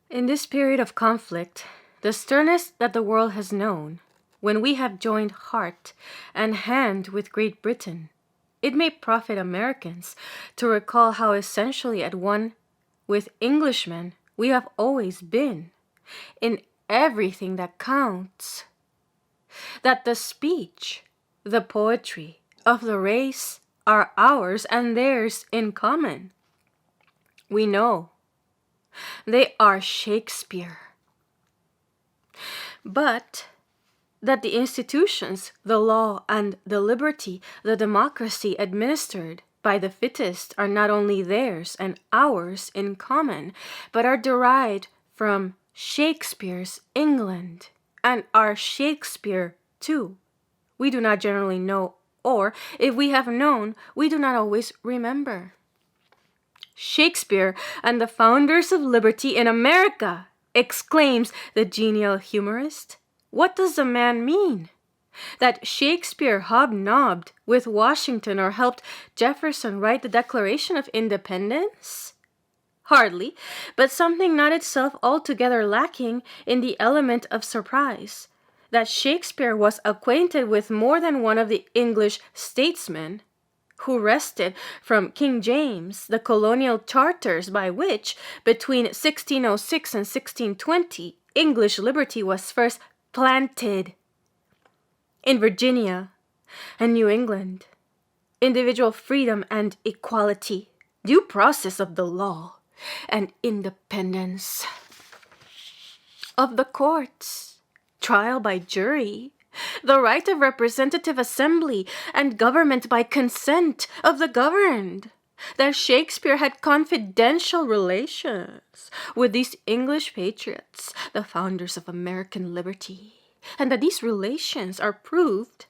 In this period of conflict, the sternest that the world has known, when we have joined heart and hand with Great Britain, it may profit Americans to recall how essentially at one with Englishmen we have always been, in everything that counts. That the speech, the poetry of the race are ours and theirs in common. We know they are Shakespeare. But that the institutions, the law, and the liberty, the democracy administered by the fittest are not only theirs and ours in common, but are derived from Shakespeare's England, and are Shakespeare too. We do not generally know, or if we have known, we do not always remember. Shakespeare and the founders of liberty in America, exclaims the genial humorist. What does the man mean? That Shakespeare hobnobbed with Washington or helped Jefferson write the Declaration of Independence? Hardly, but something not itself altogether lacking in the element of surprise. That Shakespeare was acquainted with more than one of the English statesmen who wrested from King James the colonial charters by which, between 1606 and 1620, English liberty was first planted. In Virginia and New England, individual freedom and equality, due process of the law, and independence of the courts, trial by jury, the right of representative assembly, and government by consent of the governed. That Shakespeare had confidential relations with these English patriots, the founders of American liberty, and that these relations are proved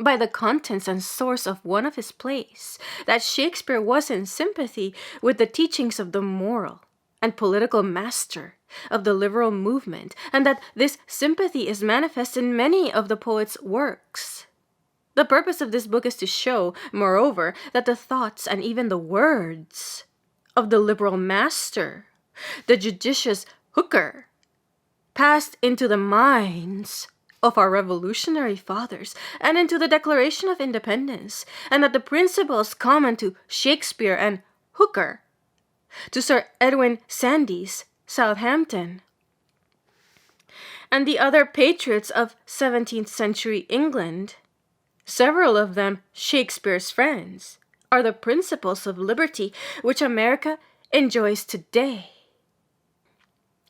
by the contents and source of one of his plays, that Shakespeare was in sympathy with the teachings of the moral and political master of the liberal movement, and that this sympathy is manifest in many of the poet's works. The purpose of this book is to show, moreover, that the thoughts and even the words of the liberal master, the judicious Hooker, passed into the minds of our revolutionary fathers and into the Declaration of Independence, and that the principles common to Shakespeare and Hooker, to Sir Edwin Sandys, Southampton, and the other patriots of 17th century England, several of them Shakespeare's friends, are the principles of liberty which America enjoys today.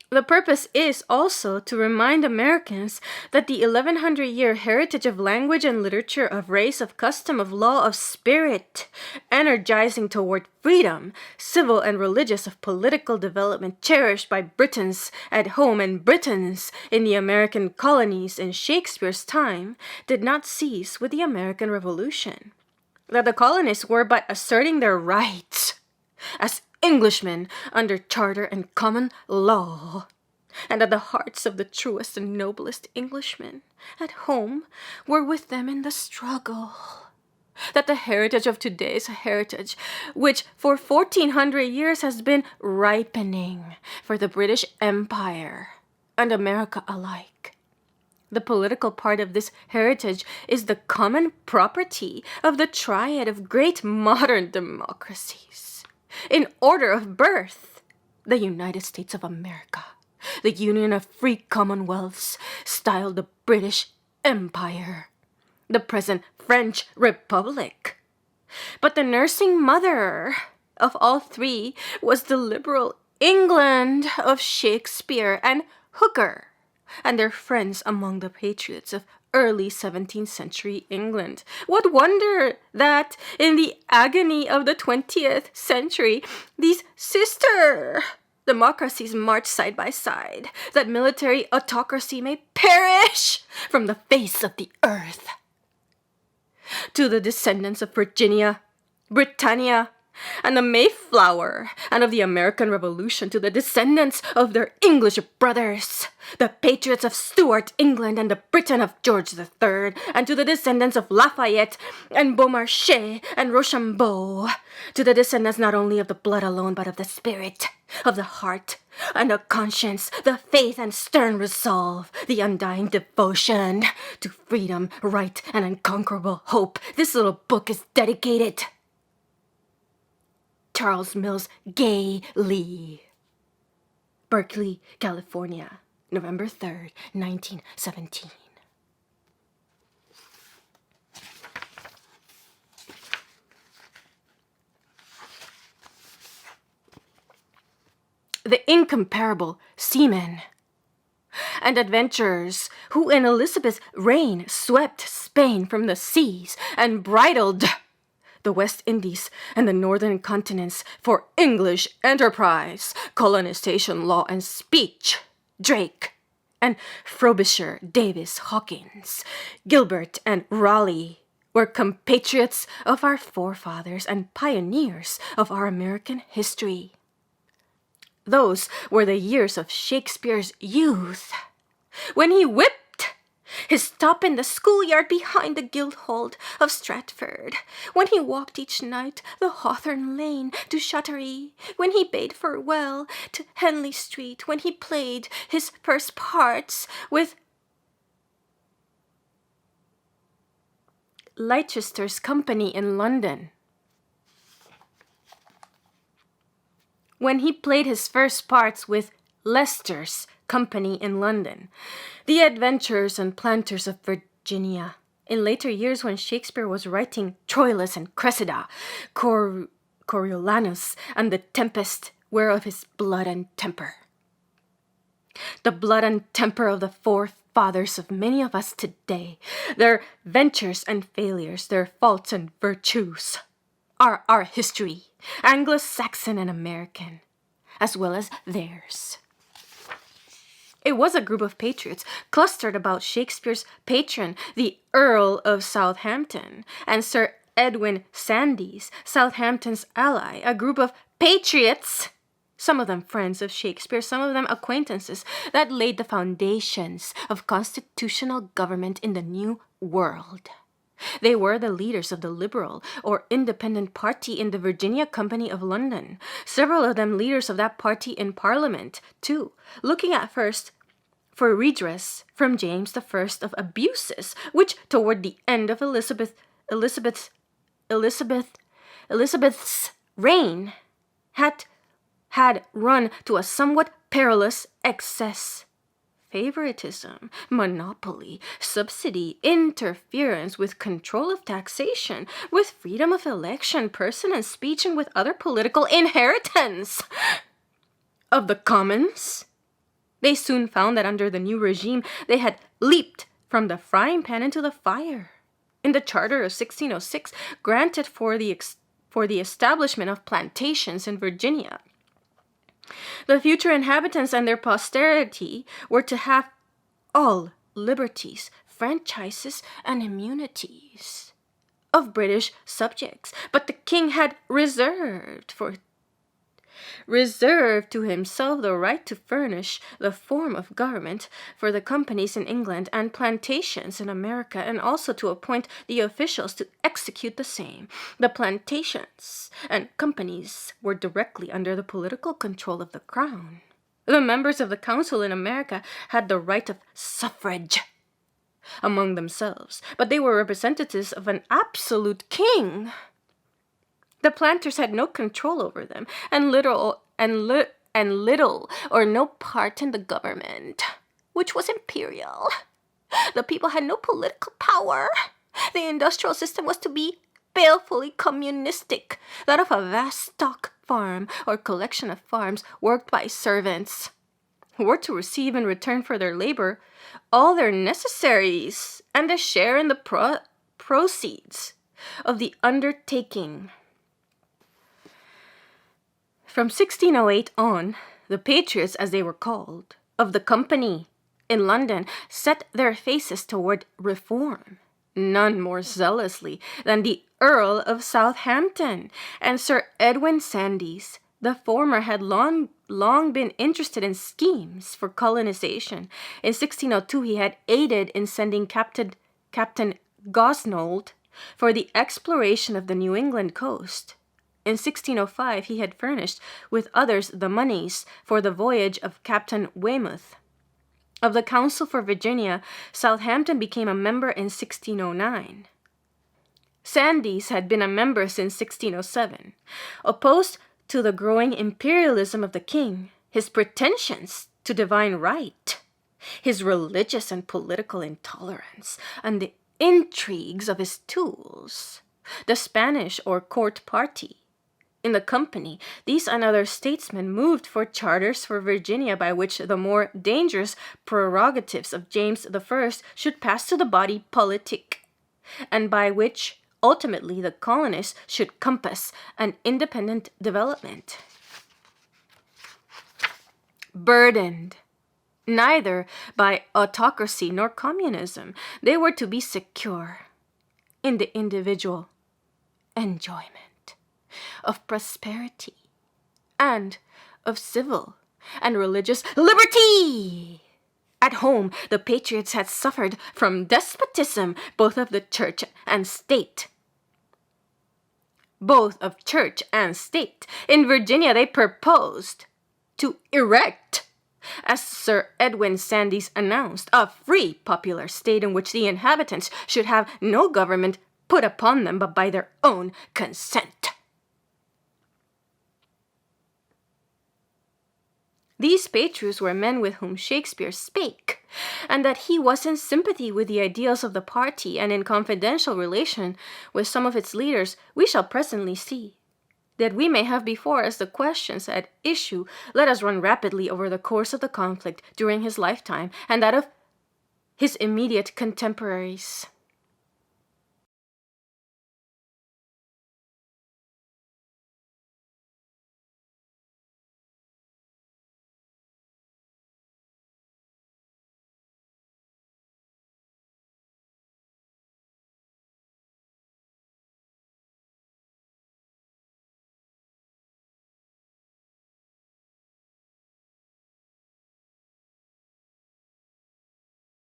The purpose is also to remind Americans that the 1100-year heritage of language and literature, of race, of custom, of law, of spirit, energizing toward freedom, civil and religious, of political development cherished by Britons at home and Britons in the American colonies in Shakespeare's time, did not cease with the American Revolution. That the colonists were but asserting their rights as Englishmen under charter and common law, and that the hearts of the truest and noblest Englishmen at home were with them in the struggle. That the heritage of today is a heritage which for 1400 years has been ripening for the British Empire and America alike. The political part of this heritage is the common property of the triad of great modern democracies. In order of birth, the United States of America, the Union of Free Commonwealths, styled the British Empire, the present French Republic. But the nursing mother of all three was the liberal England of Shakespeare and Hooker, and their friends among the patriots of early 17th century England. What wonder that in the agony of the 20th century, these sister democracies march side by side, that military autocracy may perish from the face of the earth. To the descendants of Virginia, Britannia, and the Mayflower, and of the American Revolution to the descendants of their English brothers, the patriots of Stuart, England, and the Britain of George III, and to the descendants of Lafayette, and Beaumarchais, and Rochambeau, to the descendants not only of the blood alone, but of the spirit, of the heart, and the conscience, the faith and stern resolve, the undying devotion to freedom, right, and unconquerable hope. This little book is dedicated. Charles Mills Gay Lee. Berkeley, California, November 3rd, 1917. The incomparable seamen and adventurers who in Elizabeth's reign swept Spain from the seas and bridled the West Indies and the northern continents for English enterprise, colonization, law, and speech. Drake and Frobisher, Davis, Hawkins, Gilbert, and Raleigh were compatriots of our forefathers and pioneers of our American history. Those were the years of Shakespeare's youth, when he whipped his stop in the schoolyard behind the Guildhall of Stratford, when he walked each night the Hawthorne Lane to Shottery, when he bade farewell to Henley Street, when he played his first parts with Leicester's company in London. When he played his first parts with Leicester's company in London, the adventurers and planters of Virginia. In later years, when Shakespeare was writing Troilus and Cressida, Coriolanus and the Tempest were of his blood and temper. The blood and temper of the forefathers of many of us today, their ventures and failures, their faults and virtues, are our history, Anglo-Saxon and American, as well as theirs. It was a group of patriots clustered about Shakespeare's patron, the Earl of Southampton, and Sir Edwin Sandys, Southampton's ally, a group of patriots, some of them friends of Shakespeare, some of them acquaintances, that laid the foundations of constitutional government in the New World. They were the leaders of the Liberal or Independent Party in the Virginia Company of London, several of them leaders of that party in Parliament, too, looking at first for redress from James I of abuses, which toward the end of Elizabeth's reign had run to a somewhat perilous excess. Favoritism, monopoly, subsidy, interference with control of taxation, with freedom of election, person and speech, and with other political inheritance of the commons. They soon found that under the new regime they had leaped from the frying pan into the fire. In the Charter of 1606, granted for the establishment of plantations in Virginia, the future inhabitants and their posterity were to have all liberties, franchises, and immunities of British subjects, but the king had reserved to himself the right to furnish the form of government for the companies in England and plantations in America, and also to appoint the officials to execute the same. The plantations and companies were directly under the political control of the crown. The members of the council in America had the right of suffrage among themselves, but they were representatives of an absolute king. The planters had no control over them, and little or no part in the government, which was imperial. The people had no political power. The industrial system was to be balefully communistic, that of a vast stock farm or collection of farms worked by servants, who were to receive in return for their labor all their necessaries and a share in the proceeds of the undertaking. From 1608 on, the patriots, as they were called, of the company in London set their faces toward reform, none more zealously than the Earl of Southampton, and Sir Edwin Sandys. The former had long been interested in schemes for colonization. In 1602, he had aided in sending Captain Gosnold for the exploration of the New England coast. In 1605, he had furnished, with others, the moneys for the voyage of Captain Weymouth. Of the Council for Virginia, Southampton became a member in 1609. Sandys had been a member since 1607. Opposed to the growing imperialism of the king, his pretensions to divine right, his religious and political intolerance, and the intrigues of his tools, the Spanish or court party. In the company, these and other statesmen moved for charters for Virginia by which the more dangerous prerogatives of James I should pass to the body politic, and by which ultimately the colonists should compass an independent development. Burdened neither by autocracy nor communism, they were to be secure in the individual enjoyment of prosperity and of civil and religious liberty. At home, the patriots had suffered from despotism, both of church and state. In Virginia, they proposed to erect, as Sir Edwin Sandys announced, a free popular state in which the inhabitants should have no government put upon them but by their own consent. These patriots were men with whom Shakespeare spake, and that he was in sympathy with the ideals of the party and in confidential relation with some of its leaders, we shall presently see. That we may have before us the questions at issue, let us run rapidly over the course of the conflict during his lifetime and that of his immediate contemporaries.